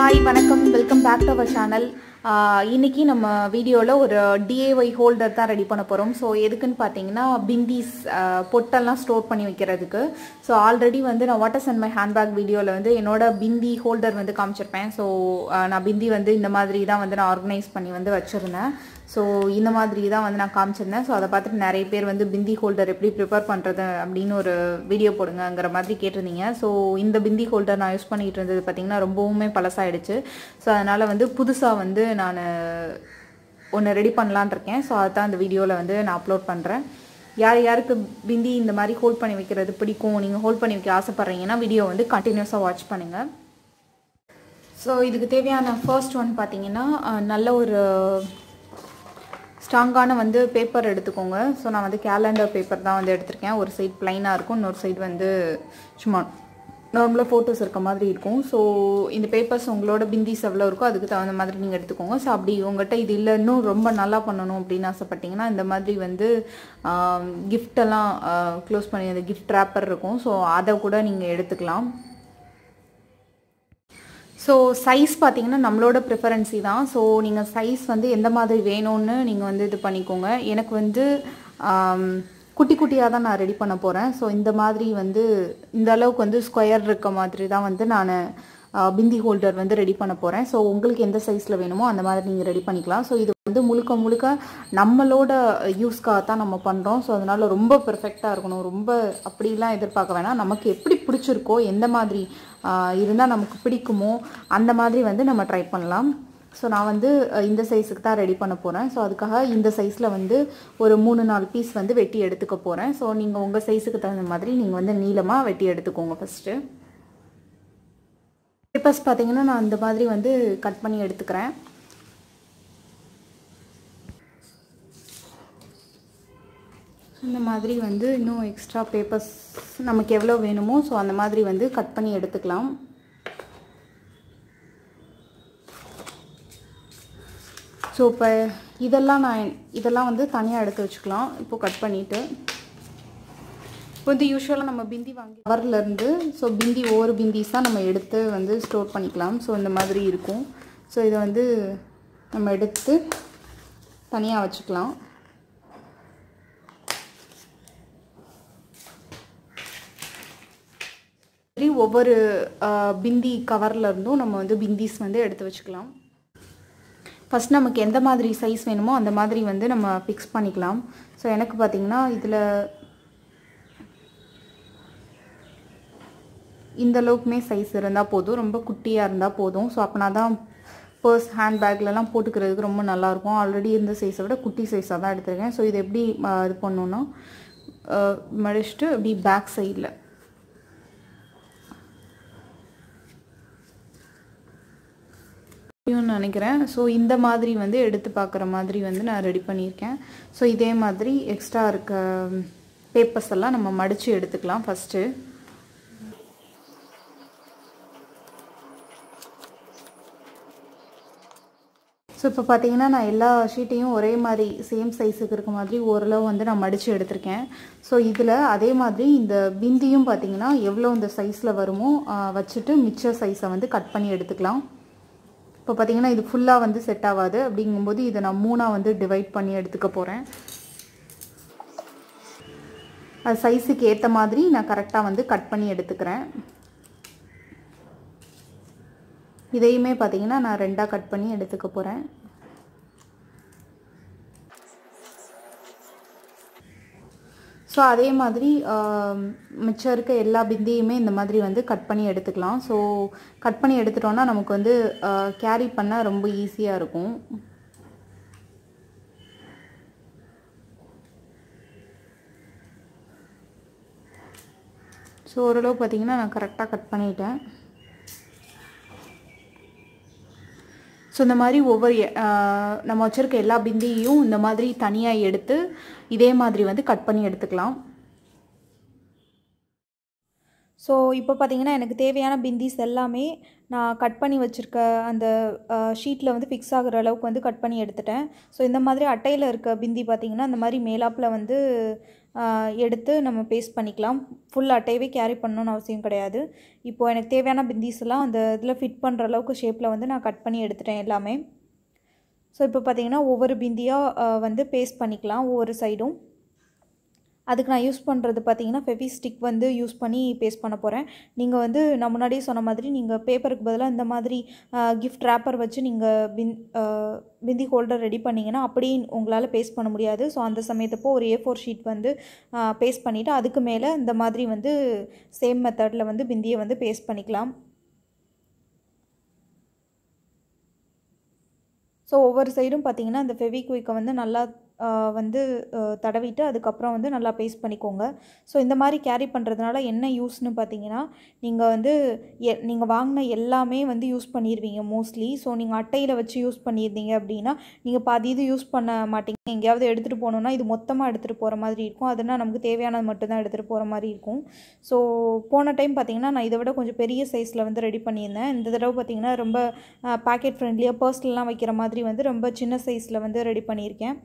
Hi, வணக்கம், welcome back to our channel. இன்னைக்கு நம்ம வீடியோல ஒரு DIY ஹோல்டர் தான் ரெடி பண்ண போறோம். சோ எதுக்குன்னு பாத்தீங்கன்னா பிண்டிஸ் பொட்டெல்லாம் ஸ்டோர் பண்ணி வைக்கிறதுக்கு. சோ ஆல்ரெடி வந்து நான் what is in my handbag வீடியோல வந்து என்னோட பிந்தி ஹோல்டர் வந்து காமிச்சிருப்பேன். சோ நான் பிந்தி வந்து இந்த மாதிரி தான் வந்து நான் ஆர்கனைஸ் பண்ணி வந்து வச்சிருந்தேன். ஸோ இந்த மாதிரி தான் வந்து நான் காமிச்சிருந்தேன். ஸோ அதை பார்த்துட்டு நிறைய பேர் வந்து பிந்தி ஹோல்டர் எப்படி ப்ரிப்பேர் பண்ணுறது அப்படின்னு ஒரு வீடியோ போடுங்கிற மாதிரி கேட்டிருந்தீங்க. ஸோ இந்த பிந்தி ஹோல்டர் நான் யூஸ் பண்ணிகிட்டு இருந்தது பார்த்திங்கன்னா ரொம்பவுமே பழசாயிடுச்சு. ஸோ அதனால் வந்து புதுசாக வந்து நான் ஒன்று ரெடி பண்ணலான் இருக்கேன். ஸோ அதுதான் இந்த வீடியோவில் வந்து நான் அப்லோட் பண்ணுறேன். யாருக்கு பிந்தி இந்த மாதிரி ஹோல்ட் பண்ணி வைக்கிறது பிடிக்கும், நீங்கள் ஹோல்ட் பண்ணி வைக்க ஆசைப்பட்றீங்கன்னா வீடியோ வந்து கண்டினியூஸாக வாட்ச் பண்ணுங்கள். ஸோ இதுக்கு தேவையான ஃபர்ஸ்ட் ஒன் பார்த்திங்கன்னா நல்ல ஒரு ஸ்ட்ராங்கான வந்து பேப்பர் எடுத்துக்கோங்க. ஸோ நான் வந்து கேலண்டர் பேப்பர் தான் வந்து எடுத்திருக்கேன். ஒரு சைட் ப்ளைனாக இருக்கும், இன்னொரு சைடு வந்து சும்மா நார்மலாக ஃபோட்டோஸ் இருக்க மாதிரி இருக்கும். ஸோ இந்த பேப்பர்ஸ் உங்களோட பிந்திஸ் எவ்வளோ இருக்கோ அதுக்கு தகுந்த மாதிரி நீங்கள் எடுத்துக்கோங்க. ஸோ அப்படி உங்கள்கிட்ட இது இல்லை இன்னும் ரொம்ப நல்லா பண்ணணும் அப்படின்னு ஆசைப்பட்டீங்கன்னா இந்த மாதிரி வந்து கிஃப்டெல்லாம் க்ளோஸ் பண்ணி அந்த கிஃப்ட் ரேப்பர் இருக்கும். ஸோ அதை கூட நீங்கள் எடுத்துக்கலாம். ஸோ சைஸ் பார்த்தீங்கன்னா நம்மளோட ப்ரிஃபரன்ஸி தான். ஸோ நீங்கள் சைஸ் வந்து எந்த மாதிரி வேணும்னு நீங்கள் வந்து இது பண்ணிக்கோங்க. எனக்கு வந்து குட்டி குட்டியாக தான் நான் ரெடி பண்ண போகிறேன். ஸோ இந்த மாதிரி வந்து இந்த அளவுக்கு வந்து ஸ்கொயர் இருக்க மாதிரி தான் வந்து நான் பிந்தி ஹோல்டர் வந்து ரெடி பண்ண போகிறேன். ஸோ உங்களுக்கு எந்த சைஸில் வேணுமோ அந்த மாதிரி நீங்கள் ரெடி பண்ணிக்கலாம். ஸோ இது வந்து முழுக்க நம்மளோட யூஸ்க்காக தான் நம்ம பண்ணுறோம். ஸோ அதனால் ரொம்ப பெர்ஃபெக்டாக இருக்கணும், ரொம்ப அப்படிலாம் எதிர்பார்க்க வேணாம். நமக்கு எப்படி பிடிச்சிருக்கோ, எந்த மாதிரி இருந்தால் நமக்கு பிடிக்குமோ அந்த மாதிரி வந்து நம்ம ட்ரை பண்ணலாம். ஸோ நான் வந்து இந்த சைஸுக்கு தான் ரெடி பண்ண போகிறேன். ஸோ அதுக்காக இந்த சைஸில் வந்து ஒரு 3-4 பீஸ் வந்து வெட்டி எடுத்துக்க போகிறேன். ஸோ நீங்கள் உங்கள் சைஸுக்கு தகுந்த மாதிரி நீங்கள் வந்து நீளமாக வெட்டி எடுத்துக்கோங்க. ஃபஸ்ட்டு பேப்பர்ஸ் பார்த்தீங்கன்னா நான் இந்த மாதிரி வந்து கட் பண்ணி எடுத்துக்கிறேன். இந்த மாதிரி வந்து இன்னும் எக்ஸ்ட்ரா பேப்பர்ஸ் நமக்கு எவ்வளோ வேணுமோ ஸோ அந்த மாதிரி வந்து கட் பண்ணி எடுத்துக்கலாம். ஸோ இப்போ இதெல்லாம் வந்து தனியாக எடுத்து வச்சுக்கலாம். இப்போது கட் பண்ணிவிட்டு இப்போ வந்து யூஸ்வலாக நம்ம பிந்தி வாங்கி கவர்லேருந்து ஸோ பிந்தி ஒவ்வொரு பிந்திஸாக நம்ம எடுத்து வந்து ஸ்டோர் பண்ணிக்கலாம். ஸோ இந்த மாதிரி இருக்கும். ஸோ இதை வந்து நம்ம எடுத்து தனியாக வச்சுக்கலாம். சரி, ஒவ்வொரு பிந்தி கவர்லேருந்தும் நம்ம வந்து பிந்திஸ் வந்து எடுத்து வச்சுக்கலாம். ஃபஸ்ட் நமக்கு எந்த மாதிரி சைஸ் வேணுமோ அந்த மாதிரி வந்து நம்ம ஃபிக்ஸ் பண்ணிக்கலாம். ஸோ எனக்கு பார்த்திங்கன்னா இதில் இந்த அளவுக்குமே சைஸ் இருந்தால் போதும், ரொம்ப குட்டியாக இருந்தால் போதும். ஸோ அப்படின்னா தான் பர்ஸ் ஹேண்ட்பேக்லலாம் போட்டுக்கிறதுக்கு ரொம்ப நல்லாயிருக்கும். ஆல்ரெடி இருந்த சைஸை விட குட்டி சைஸாக தான் எடுத்துருக்கேன். ஸோ இது எப்படி இது பண்ணணுன்னா மடிச்சுட்டு இப்படி பேக் சைடில் நினைக்கிறேன். ஸோ இந்த மாதிரி வந்து எடுத்து பார்க்குற மாதிரி வந்து நான் ரெடி பண்ணியிருக்கேன். ஸோ இதே மாதிரி எக்ஸ்ட்ரா இருக்க பேப்பர்ஸ் எல்லாம் நம்ம மடித்து எடுத்துக்கலாம் ஃபஸ்ட்டு. ஸோ இப்போ பார்த்தீங்கன்னா நான் எல்லா ஷீட்டையும் ஒரே மாதிரி சேம் சைஸுக்கு இருக்க மாதிரி ஓரளவு வந்து நான் மடித்து எடுத்திருக்கேன். ஸோ இதில் அதே மாதிரி இந்த பிந்தியும் பார்த்தீங்கன்னா எவ்வளோ இந்த சைஸில் வருமோ வச்சுட்டு மிச்ச சைஸை வந்து கட் பண்ணி எடுத்துக்கலாம். இப்போ பார்த்தீங்கன்னா இது ஃபுல்லாக வந்து செட் ஆகாது. அப்படிங்கும்போது இதை நான் 3ஆக வந்து டிவைட் பண்ணி எடுத்துக்க போகிறேன். அது சைஸுக்கு ஏற்ற மாதிரி நான் கரெக்டாக வந்து கட் பண்ணி எடுத்துக்கிறேன். இதையுமே பார்த்தீங்கன்னா நான் 2ஆக கட் பண்ணி எடுத்துக்க போகிறேன். ஸோ அதே மாதிரி மிச்சம் இருக்க எல்லா பிந்தியுமே இந்த மாதிரி வந்து கட் பண்ணி எடுத்துக்கலாம். ஸோ கட் பண்ணி எடுத்துட்டோன்னா நமக்கு வந்து கேரி பண்ண ரொம்ப ஈஸியாக இருக்கும். ஸோ ஓரளவு பார்த்திங்கன்னா நான் கரெக்டாக கட் பண்ணிட்டேன். ஸோ இந்த மாதிரி ஒவ்வொரு நம்ம வச்சுருக்க எல்லா பிந்தியையும் இந்த மாதிரி தனியாக எடுத்து இதே மாதிரி வந்து கட் பண்ணி எடுத்துக்கலாம். ஸோ இப்போ பார்த்தீங்கன்னா எனக்கு தேவையான பிந்திஸ் எல்லாமே நான் கட் பண்ணி வச்சுருக்க அந்த ஷீட்டில் வந்து ஃபிக்ஸ் ஆகிற அளவுக்கு வந்து கட் பண்ணி எடுத்துட்டேன். ஸோ இந்த மாதிரி அட்டையில் இருக்க பிந்தி பார்த்திங்கன்னா அந்த மாதிரி மேலாப்பில் வந்து எடுத்து நம்ம பேஸ்ட் பண்ணிக்கலாம். ஃபுல் அட்டையவே கேரி பண்ணணும்னு அவசியம் கிடையாது. இப்போது எனக்கு தேவையான பிந்திஸ் எல்லாம் அந்த இதில் ஃபிட் பண்ணுற அளவுக்கு ஷேப்பில் வந்து நான் கட் பண்ணி எடுத்துட்டேன் எல்லாமே. ஸோ இப்போ பார்த்திங்கன்னா ஒவ்வொரு பிந்தியாக வந்து பேஸ்ட் பண்ணிக்கலாம் ஒவ்வொரு சைடும். அதுக்கு நான் யூஸ் பண்ணுறது பார்த்திங்கன்னா ஃபெவிஸ்டிக் வந்து யூஸ் பண்ணி பேஸ்ட் பண்ண போகிறேன். நீங்கள் வந்து நான் முன்னாடியே சொன்ன மாதிரி நீங்கள் பேப்பருக்கு பதிலாக இந்த மாதிரி கிஃப்ட் ரேப்பர் வச்சு நீங்கள் பிந்தி ஹோல்டர் ரெடி பண்ணிங்கன்னா அப்படியே உங்களால் பேஸ்ட் பண்ண முடியாது. ஸோ அந்த சமயத்தப்போ ஒரு A4 ஷீட் வந்து பேஸ்ட் பண்ணிவிட்டு அதுக்கு மேலே இந்த மாதிரி வந்து சேம் மெத்தடில் வந்து பிந்தியை வந்து பேஸ்ட் பண்ணிக்கலாம். ஸோ ஒவ்வொரு சைடும் பார்த்திங்கன்னா இந்த ஃபெவிக்விக்கை வந்து நல்லா வந்து தடவிட்டு அதுக்கப்புறம் வந்து நல்லா பேஸ்ட் பண்ணிக்கோங்க. ஸோ இந்த மாதிரி கேரி பண்ணுறதுனால என்ன யூஸ்னு பார்த்தீங்கன்னா நீங்கள் வந்து நீங்கள் வாங்கின எல்லாமே வந்து யூஸ் பண்ணிடுவீங்க மோஸ்ட்லி. ஸோ நீங்கள் அட்டையில் வச்சு யூஸ் பண்ணியிருந்தீங்க அப்படின்னா நீங்கள் பாதி இது யூஸ் பண்ண மாட்டீங்க. எங்கேயாவது எடுத்துகிட்டு போகணுன்னா இது மொத்தமாக எடுத்துகிட்டு போகிற மாதிரி இருக்கும். அதனால் நமக்கு தேவையானது மட்டும்தான் எடுத்துகிட்டு போகிற மாதிரி இருக்கும். ஸோ போன டைம் பார்த்திங்கன்னா நான் இதை விட கொஞ்சம் பெரிய சைஸில் வந்து ரெடி பண்ணியிருந்தேன். இந்த தடவை பார்த்திங்கன்னா ரொம்ப பேக்கெட் ஃப்ரெண்ட்லியாக பர்ஸ்லாம் வைக்கிற மாதிரி வந்து ரொம்ப சின்ன சைஸில் வந்து ரெடி பண்ணியிருக்கேன்.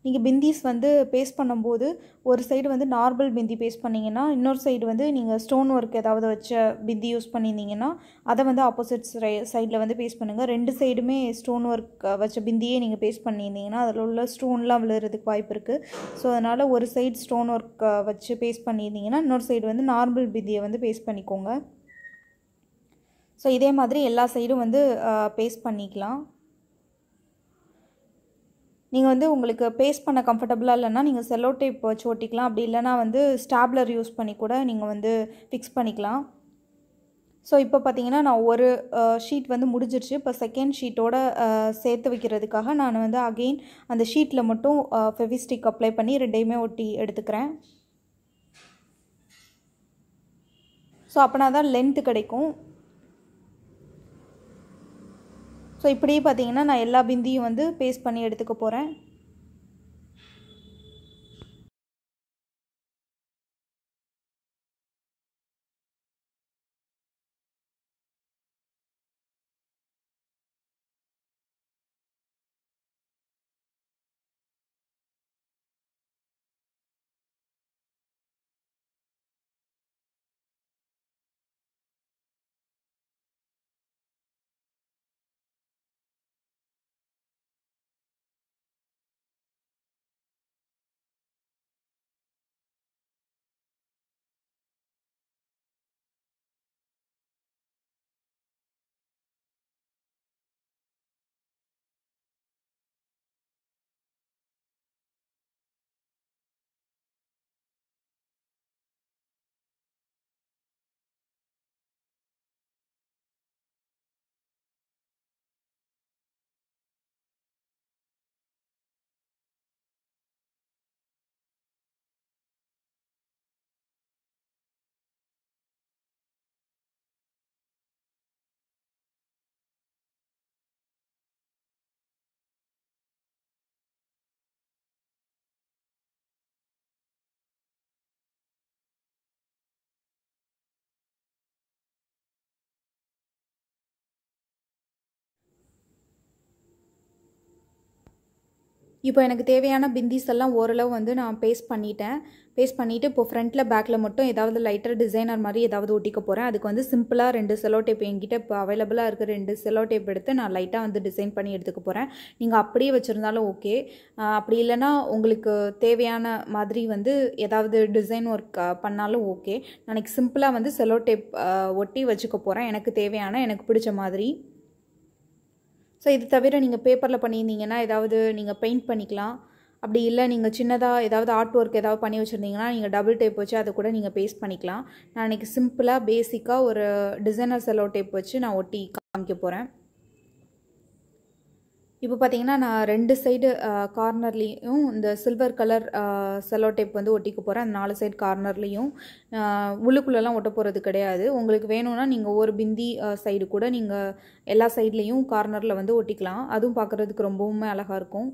நீங்கள் பிந்திஸ் வந்து பேஸ்ட் பண்ணும்போது ஒரு சைடு வந்து நார்மல் பிந்தி பேஸ்ட் பண்ணிங்கன்னா இன்னொரு சைடு வந்து நீங்கள் ஸ்டோன் ஒர்க் ஏதாவது வச்ச பிந்தி யூஸ் பண்ணியிருந்தீங்கன்னா அதை வந்து ஆப்போசிட் சைடில் வந்து பேஸ்ட் பண்ணுங்கள். ரெண்டு சைடுமே ஸ்டோன் ஒர்க் வச்ச பிந்தியே நீங்கள் பேஸ்ட் பண்ணியிருந்தீங்கன்னா அதில் உள்ள ஸ்டோன்லாம் விழுறதுக்கு வாய்ப்பு இருக்குது. ஸோ அதனால் ஒரு சைடு ஸ்டோன் ஒர்க் வச்சு பேஸ்ட் பண்ணியிருந்தீங்கன்னா இன்னொரு சைடு வந்து நார்மல் பிந்தியை வந்து பேஸ்ட் பண்ணிக்கோங்க. ஸோ இதே மாதிரி எல்லா சைடும் வந்து பேஸ்ட் பண்ணிக்கலாம். நீங்கள் வந்து உங்களுக்கு பேஸ்ட் பண்ண கம்ஃபர்டபுளாக இல்லைன்னா நீங்கள் செல்லோ டேப் வச்சு ஒட்டிக்கலாம். அப்படி இல்லைனா வந்து ஸ்டாப்லர் யூஸ் பண்ணி கூட நீங்கள் வந்து ஃபிக்ஸ் பண்ணிக்கலாம். ஸோ இப்போ பார்த்தீங்கன்னா நான் ஒரு ஷீட் வந்து முடிஞ்சிருச்சு. இப்போ செகண்ட் ஷீட்டோட சேர்த்து வைக்கிறதுக்காக நான் வந்து அகெயின் அந்த ஷீட்டில் மட்டும் ஃபெவிஸ்டிக் அப்ளை பண்ணி ரெண்டையுமே ஒட்டி எடுத்துக்கிறேன். ஸோ அப்போனா தான் லென்த்து கிடைக்கும். ஸோ இப்படியே பார்த்தீங்கன்னா நான் எல்லா பிந்தியும் வந்து பேஸ்ட் பண்ணி எடுத்துக்க போகிறேன். இப்போ எனக்கு தேவையான பிந்திஸ் எல்லாம் ஓரளவு வந்து நான் பேஸ்ட் பண்ணிவிட்டு இப்போ ஃப்ரண்ட்டில் பேக்கில் மட்டும் ஏதாவது லைட்டர் டிசைனர் மாதிரி ஏதாவது ஒட்டிக்க போகிறேன். அதுக்கு வந்து சிம்பிளாக 2 செல்லோ டேப் என்கிட்ட இப்போ அவைலபிளாக இருக்க 2 செல்லோ டேப் எடுத்து நான் லைட்டாக வந்து டிசைன் பண்ணி எடுத்துக்க போகிறேன். நீங்கள் அப்படியே வச்சுருந்தாலும் ஓகே. அப்படி இல்லைனா உங்களுக்கு தேவையான மாதிரி வந்து ஏதாவது டிசைன் ஒர்க் பண்ணாலும் ஓகே. நான் சிம்பிளாக வந்து செல்லோ டேப் ஒட்டி வச்சுக்க போகிறேன் எனக்கு தேவையான எனக்கு பிடிச்ச மாதிரி. ஸோ இது தவிர நீங்கள் பேப்பரில் பண்ணியிருந்தீங்கன்னா ஏதாவது நீங்கள் பெயிண்ட் பண்ணிக்கலாம். அப்படி இல்லை நீங்கள் சின்னதாக ஏதாவது ஆர்ட் ஒர்க் ஏதாவது பண்ணி வச்சுருந்தீங்கன்னா நீங்கள் டபுள் டேப் வச்சு அதை கூட நீங்கள் பேஸ்ட் பண்ணிக்கலாம். நான் இன்றைக்கி சிம்பிளாக பேசிக்காக ஒரு டிசைனர் செல்லோ டேப் வச்சு நான் ஒட்டி காமிக்க போகிறேன். இப்போ பார்த்தீங்கன்னா நான் 2 சைடு கார்னர்லேயும் இந்த சில்வர் கலர் செல்லோ டேப் வந்து ஒட்டிக்க போகிறேன். அந்த 4 சைடு கார்னர்லேயும் உள்ளுக்குள்ளெல்லாம் ஒட்ட போகிறது கிடையாது. உங்களுக்கு வேணும்னா நீங்கள் ஒரு பிந்தி சைடு கூட நீங்கள் எல்லா சைட்லேயும் கார்னரில் வந்து ஒட்டிக்கலாம். அதுவும் பார்க்குறதுக்கு ரொம்பவுமே அழகாக இருக்கும்.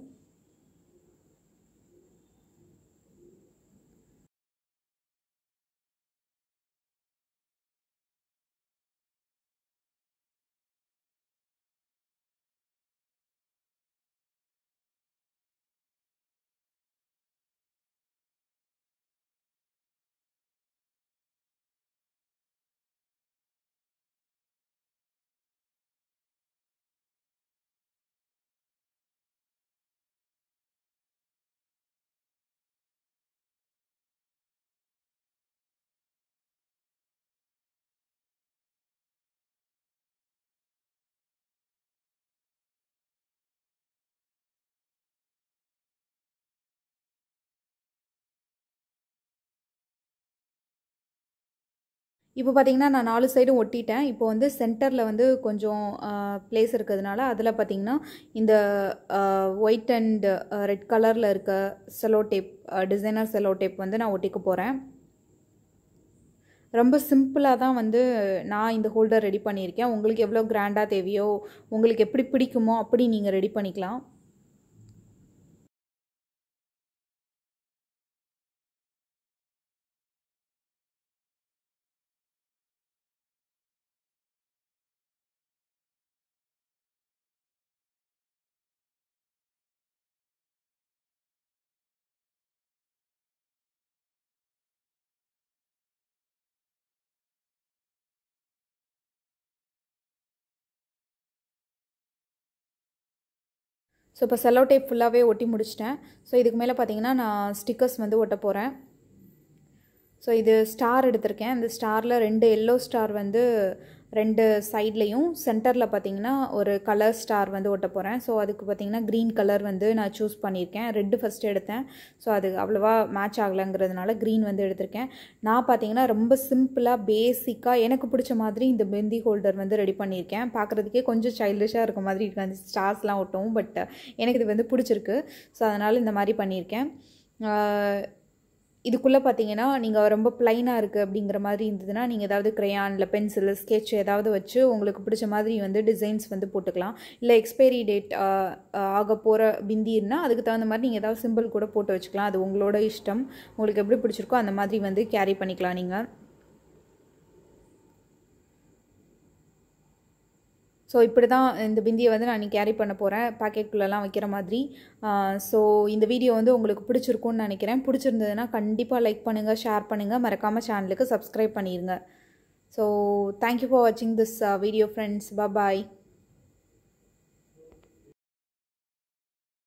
இப்போ பார்த்தீங்கன்னா நான் 4 சைடும் ஒட்டிட்டேன். இப்போ வந்து சென்டரில் வந்து கொஞ்சம் பிளேஸ் இருக்கிறதுனால அதில் பார்த்தீங்கன்னா இந்த ஒயிட் அண்ட் ரெட் கலரில் இருக்க cello tape, designer cello tape வந்து நான் ஒட்டிக்க போகிறேன். ரொம்ப சிம்பிளாக தான் வந்து நான் இந்த ஹோல்டர் ரெடி பண்ணியிருக்கேன். உங்களுக்கு எவ்வளோ கிராண்டாக தேவையோ, உங்களுக்கு எப்படி பிடிக்குமோ அப்படி நீங்கள் ரெடி பண்ணிக்கலாம். ஸோ இப்போ செல்லோ டேப் ஃபுல்லாகவே ஒட்டி முடிச்சிட்டேன். ஸோ இதுக்கு மேலே பார்த்தீங்கன்னா நான் ஸ்டிக்கர்ஸ் வந்து ஒட்ட போகிறேன். ஸோ இது ஸ்டார் எடுத்திருக்கேன். இந்த ஸ்டாரில் 2 எல்லோ ஸ்டார் வந்து 2 சைட்லேயும், சென்டரில் பார்த்தீங்கன்னா ஒரு கலர் ஸ்டார் வந்து ஒட்ட போகிறேன். ஸோ அதுக்கு பார்த்தீங்கன்னா க்ரீன் கலர் வந்து நான் சூஸ் பண்ணியிருக்கேன். ரெட்டு ஃபஸ்ட்டு எடுத்தேன். ஸோ அது அவ்வளோவா மேட்ச் ஆகலைங்கிறதுனால க்ரீன் வந்து எடுத்திருக்கேன். நான் பார்த்தீங்கன்னா ரொம்ப சிம்பிளாக பேசிக்காக எனக்கு பிடிச்ச மாதிரி இந்த பிந்தி ஹோல்டர் வந்து ரெடி பண்ணியிருக்கேன். பார்க்குறதுக்கே கொஞ்சம் சைல்டிஷாக இருக்க மாதிரி இருக்குது அந்த ஸ்டார்ஸ்லாம் ஒட்டும். பட் எனக்கு இது வந்து பிடிச்சிருக்கு. ஸோ அதனால் இந்த மாதிரி பண்ணியிருக்கேன். இதுக்குள்ளே பார்த்தீங்கன்னா நீங்கள் ரொம்ப ப்ளைனாக இருக்குது அப்படிங்கிற மாதிரி இருந்ததுன்னா நீங்கள் ஏதாவது க்ரையான் இல்லை பென்சில் ஸ்கெட்ச் ஏதாவது வச்சு உங்களுக்கு பிடிச்ச மாதிரி வந்து டிசைன்ஸ் வந்து போட்டுக்கலாம். இல்லை எக்ஸ்பைரி டேட் ஆக போகிற பிந்தி இருந்தால் அதுக்கு தகுந்த மாதிரி நீங்கள் ஏதாவது சிம்பிள் கூட போட்டு வச்சுக்கலாம். அது உங்களோட இஷ்டம். உங்களுக்கு எப்படி பிடிச்சிருக்கோ அந்த மாதிரி வந்து கேரி பண்ணிக்கலாம் நீங்கள். ஸோ இப்படி தான் இந்த பிந்தியை வந்து நான் கேரி பண்ண போகிறேன், பாக்கெட்டுக்குள்ளெல்லாம் வைக்கிற மாதிரி. ஸோ இந்த வீடியோ வந்து உங்களுக்கு பிடிச்சிருக்கும்னு நினைக்கிறேன். பிடிச்சிருந்ததுன்னா கண்டிப்பாக லைக் பண்ணுங்கள், ஷேர் பண்ணுங்கள், மறக்காமல் சேனலுக்கு சப்ஸ்கிரைப் பண்ணிடுங்க. ஸோ தேங்க்யூ ஃபார் வாட்சிங் திஸ் வீடியோ ஃப்ரெண்ட்ஸ். பாய்.